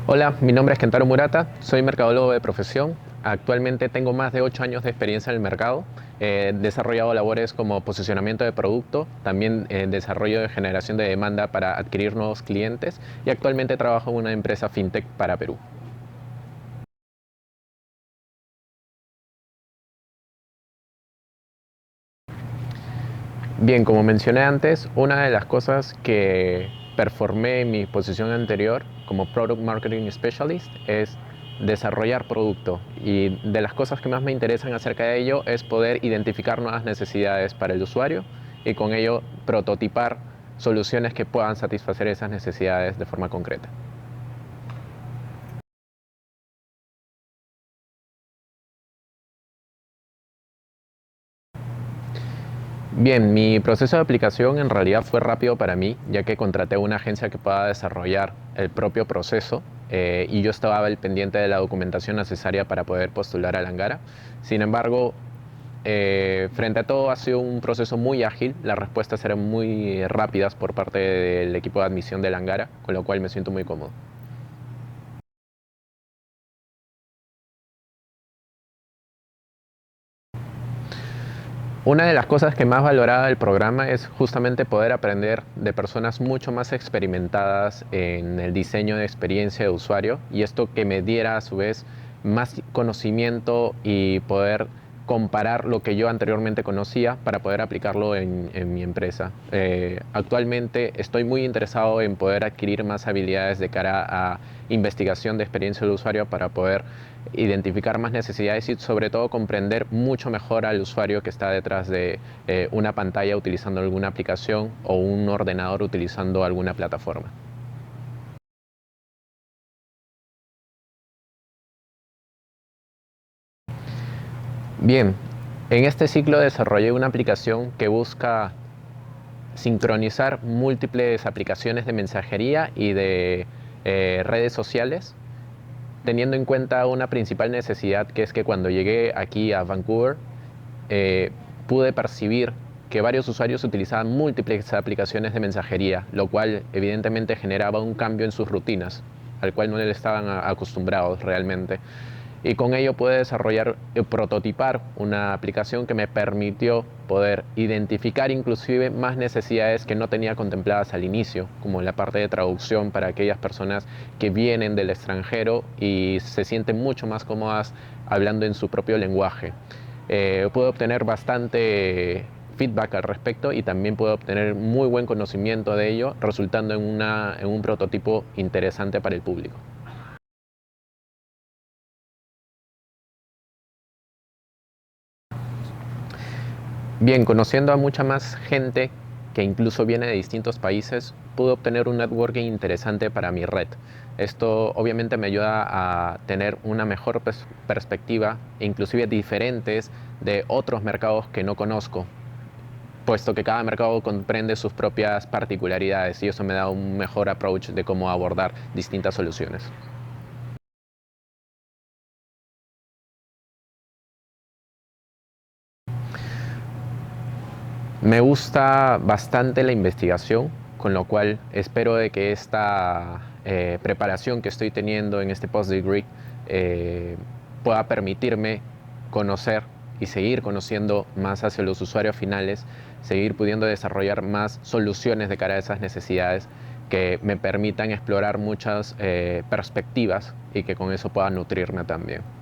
Hola, mi nombre es Kentaro Murata, soy mercadólogo de profesión. Actualmente tengo más de 8 años de experiencia en el mercado. He desarrollado labores como posicionamiento de producto, también desarrollo de generación de demanda para adquirir nuevos clientes y actualmente trabajo en una empresa fintech para Perú. Bien, como mencioné antes, una de las cosas que performé en mi posición anterior como Product Marketing Specialist es desarrollar producto. Y de las cosas que más me interesan acerca de ello es poder identificar nuevas necesidades para el usuario y con ello prototipar soluciones que puedan satisfacer esas necesidades de forma concreta. Bien, mi proceso de aplicación en realidad fue rápido para mí, ya que contraté una agencia que pueda desarrollar el propio proceso y yo estaba al pendiente de la documentación necesaria para poder postular al Angara. Sin embargo, frente a todo ha sido un proceso muy ágil, las respuestas eran muy rápidas por parte del equipo de admisión del Angara, con lo cual me siento muy cómodo. Una de las cosas que más valoraba del programa es justamente poder aprender de personas mucho más experimentadas en el diseño de experiencia de usuario y esto que me diera a su vez más conocimiento y poder comparar lo que yo anteriormente conocía para poder aplicarlo en mi empresa. Actualmente estoy muy interesado en poder adquirir más habilidades de cara a investigación de experiencia del usuario para poder identificar más necesidades y sobre todo comprender mucho mejor al usuario que está detrás de una pantalla utilizando alguna aplicación o un ordenador utilizando alguna plataforma. Bien, en este ciclo desarrollé una aplicación que busca sincronizar múltiples aplicaciones de mensajería y de redes sociales, teniendo en cuenta una principal necesidad que es que cuando llegué aquí a Vancouver eh, pude percibir que varios usuarios utilizaban múltiples aplicaciones de mensajería, lo cual evidentemente generaba un cambio en sus rutinas, al cual no le estaban acostumbrados realmente. Y con ello pude desarrollar, prototipar una aplicación que me permitió poder identificar inclusive más necesidades que no tenía contempladas al inicio, como la parte de traducción para aquellas personas que vienen del extranjero y se sienten mucho más cómodas hablando en su propio lenguaje. Pude obtener bastante feedback al respecto y también pude obtener muy buen conocimiento de ello, resultando en un prototipo interesante para el público. Bien, conociendo a mucha más gente que incluso viene de distintos países, pude obtener un networking interesante para mi red. Esto obviamente me ayuda a tener una mejor perspectiva, e inclusive diferentes de otros mercados que no conozco, puesto que cada mercado comprende sus propias particularidades y eso me da un mejor approach de cómo abordar distintas soluciones. Me gusta bastante la investigación, con lo cual espero de que esta preparación que estoy teniendo en este post-degree eh, pueda permitirme conocer y seguir conociendo más hacia los usuarios finales, seguir pudiendo desarrollar más soluciones de cara a esas necesidades que me permitan explorar muchas perspectivas y que con eso pueda nutrirme también.